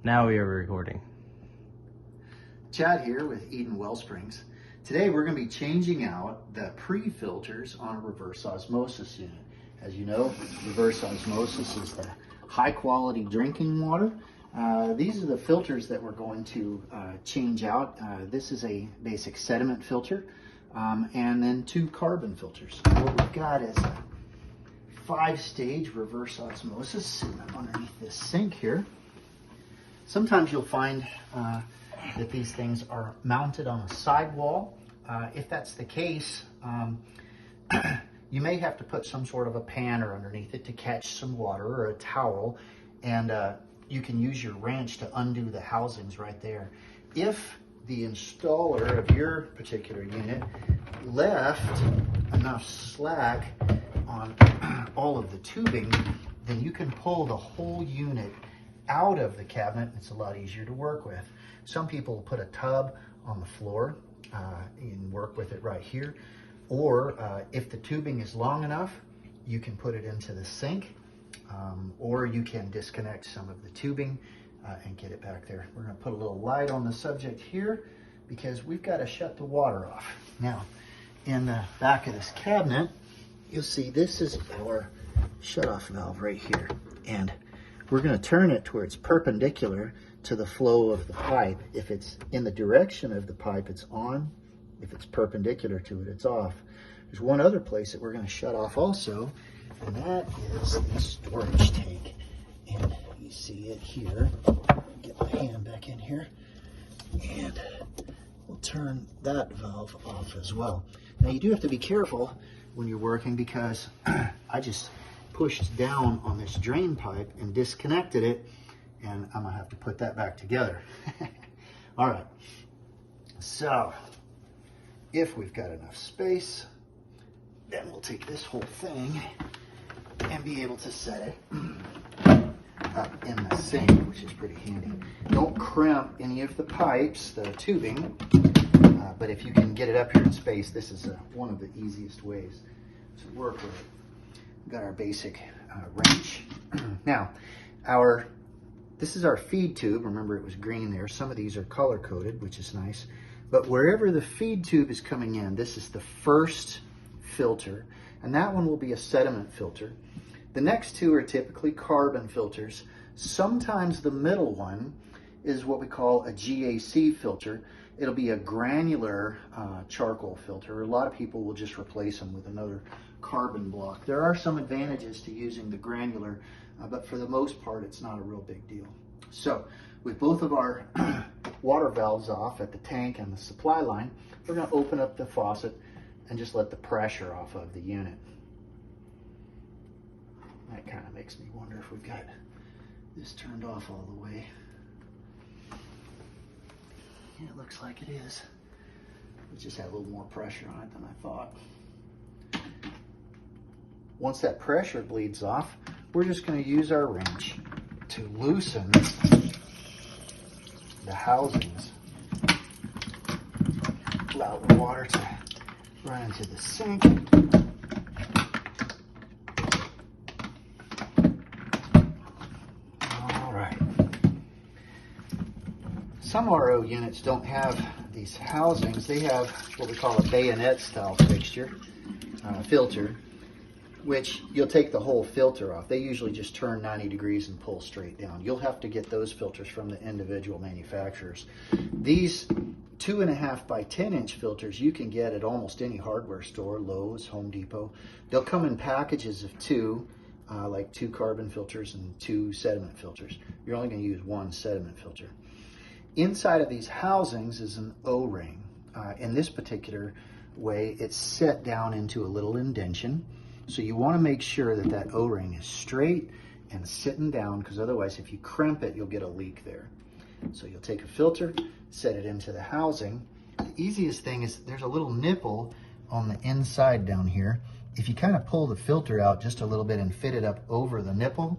Now we are recording. Chad here with Eden Wellsprings. Today we're going to be changing out the pre-filters on a reverse osmosis unit. As you know, reverse osmosis is the high quality drinking water. These are the filters that we're going to change out. This is a basic sediment filter and then 2 carbon filters. What we've got is a 5-stage reverse osmosis sitting up underneath this sink here. Sometimes you'll find that these things are mounted on a sidewall. If that's the case, you may have to put some sort of a panner underneath it to catch some water, or a towel, and you can use your wrench to undo the housings right there. If the installer of your particular unit left enough slack on all of the tubing, then you can pull the whole unit out of the cabinet. It's a lot easier to work with. Some people put a tub on the floor and work with it right here. Or if the tubing is long enough, you can put it into the sink, or you can disconnect some of the tubing and get it back there. We're going to put a little light on the subject here because we've got to shut the water off. Now, in the back of this cabinet, you'll see this is our shutoff valve right here. And we're going to turn it to where it's perpendicular to the flow of the pipe. If it's in the direction of the pipe, it's on. If it's perpendicular to it, it's off. There's one other place that we're going to shut off also, and that is the storage tank. And you see it here. Get my hand back in here, and we'll turn that valve off as well. Now you do have to be careful when you're working, because I just pushed down on this drain pipe and disconnected it, and I'm gonna have to put that back together. All right, so if we've got enough space, then we'll take this whole thing and be able to set it up in the sink, which is pretty handy. Don't crimp any of the pipes, the tubing, but if you can get it up here in space, this is one of the easiest ways to work with it. We've got our basic wrench. Now, this is our feed tube. Remember, it was green there. Some of these are color coded, which is nice. But wherever the feed tube is coming in, this is the first filter, and that one will be a sediment filter. The next 2 are typically carbon filters. Sometimes the middle one is what we call a GAC filter. It'll be a granular charcoal filter. A lot of people will just replace them with another carbon block. There are some advantages to using the granular, but for the most part, it's not a real big deal. So with both of our water valves off at the tank and the supply line, we're going to open up the faucet and just let the pressure off of the unit. That kind of makes me wonder if we've got this turned off all the way. Yeah, it looks like it is. We just had a little more pressure on it than I thought. Once that pressure bleeds off, we're just going to use our wrench to loosen the housings. Allow the water to run into the sink. All right. Some RO units don't have these housings. They have what we call a bayonet style filter, which you'll take the whole filter off. They usually just turn 90 degrees and pull straight down. You'll have to get those filters from the individual manufacturers. These 2.5 by 10 inch filters you can get at almost any hardware store, Lowe's, Home Depot. They'll come in packages of 2, like 2 carbon filters and 2 sediment filters. You're only going to use 1 sediment filter. Inside of these housings is an O-ring. In this particular way, it's set down into a little indention. So you want to make sure that that O-ring is straight and sitting down, because otherwise if you crimp it, you'll get a leak there. So you'll take a filter, set it into the housing. The easiest thing is there's a little nipple on the inside down here. If you kind of pull the filter out just a little bit and fit it up over the nipple,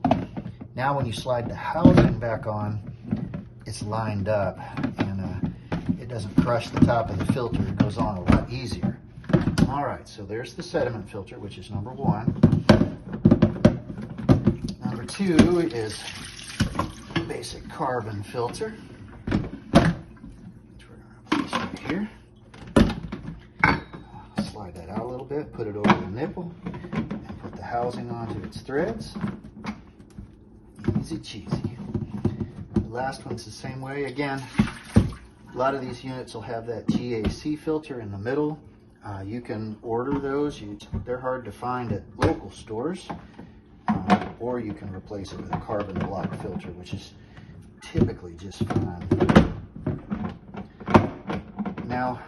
now when you slide the housing back on, it's lined up, and it doesn't crush the top of the filter. It goes on a lot easier. All right, so there's the sediment filter, which is number 1. Number 2 is basic carbon filter, which we're going to place right here. Slide that out a little bit, put it over the nipple, and put the housing onto its threads. Easy cheesy. The last one's the same way. Again, a lot of these units will have that GAC filter in the middle. You can order those. They're hard to find at local stores. Or you can replace it with a carbon block filter, which is typically just fine. Now,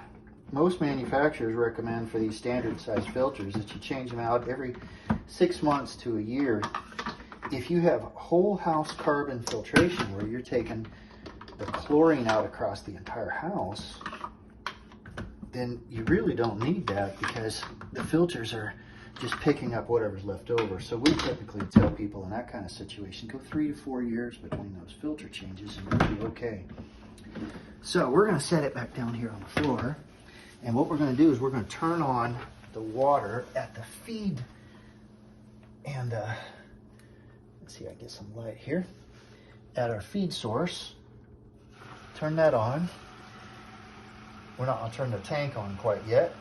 most manufacturers recommend for these standard size filters that you change them out every 6 months to a year. If you have whole house carbon filtration, where you're taking the chlorine out across the entire house, then you really don't need that, because the filters are just picking up whatever's left over. So we typically tell people in that kind of situation, go 3 to 4 years between those filter changes and you'll be okay. So we're going to set it back down here on the floor. And what we're going to do is we're going to turn on the water at the feed. And let's see, I get some light here. At our feed source, turn that on. We're not going to turn the tank on quite yet.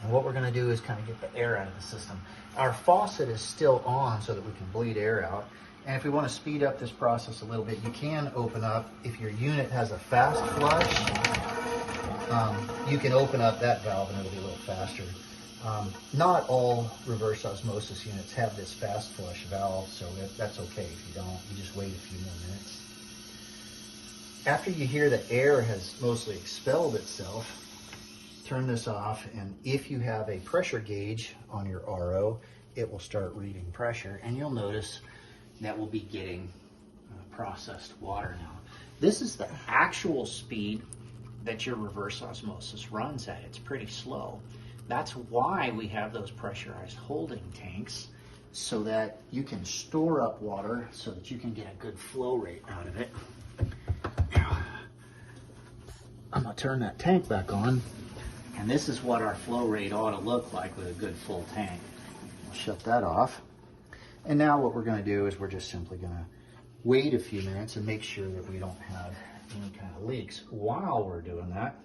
And what we're going to do is kind of get the air out of the system. Our faucet is still on so that we can bleed air out. And if we want to speed up this process a little bit, you can open up, if your unit has a fast flush, you can open up that valve and it'll be a little faster. Not all reverse osmosis units have this fast flush valve, so that's okay if you don't. You just wait a few more minutes. After you hear the air has mostly expelled itself, turn this off, and if you have a pressure gauge on your RO, it will start reading pressure, and you'll notice that we'll be getting processed water now. This is the actual speed that your reverse osmosis runs at. It's pretty slow. That's why we have those pressurized holding tanks, so that you can store up water so that you can get a good flow rate out of it. Now, I'm gonna turn that tank back on. And this is what our flow rate ought to look like with a good full tank. We'll shut that off. And now what we're going to do is we're just simply going to wait a few minutes and make sure that we don't have any kind of leaks. While we're doing that,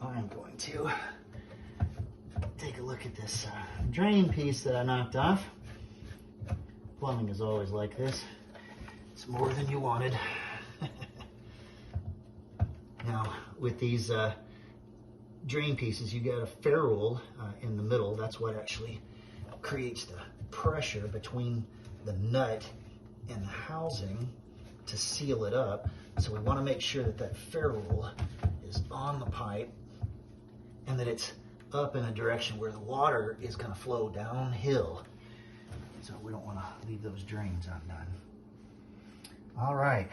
I'm going to take a look at this drain piece that I knocked off. Plumbing is always like this. It's more than you wanted. Now, with these drain pieces, you got a ferrule in the middle. That's what actually creates the pressure between the nut and the housing to seal it up. So we want to make sure that that ferrule is on the pipe and that it's up in a direction where the water is going to flow downhill. So we don't want to leave those drains undone. All right.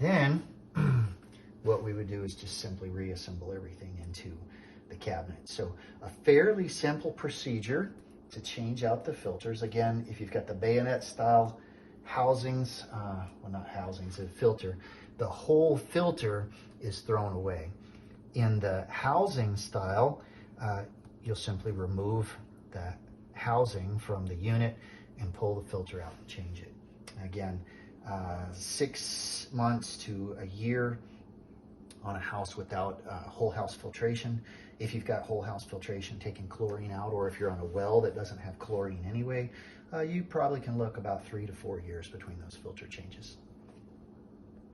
Then what we would do is just simply reassemble everything into the cabinet. So a fairly simple procedure to change out the filters. Again, if you've got the bayonet style housings, well, not housings, a filter, the whole filter is thrown away. In the housing style, you'll simply remove that housing from the unit and pull the filter out and change it. Again, 6 months to a year on a house without whole house filtration. If you've got whole house filtration taking chlorine out, or if you're on a well that doesn't have chlorine anyway, you probably can look about 3 to 4 years between those filter changes.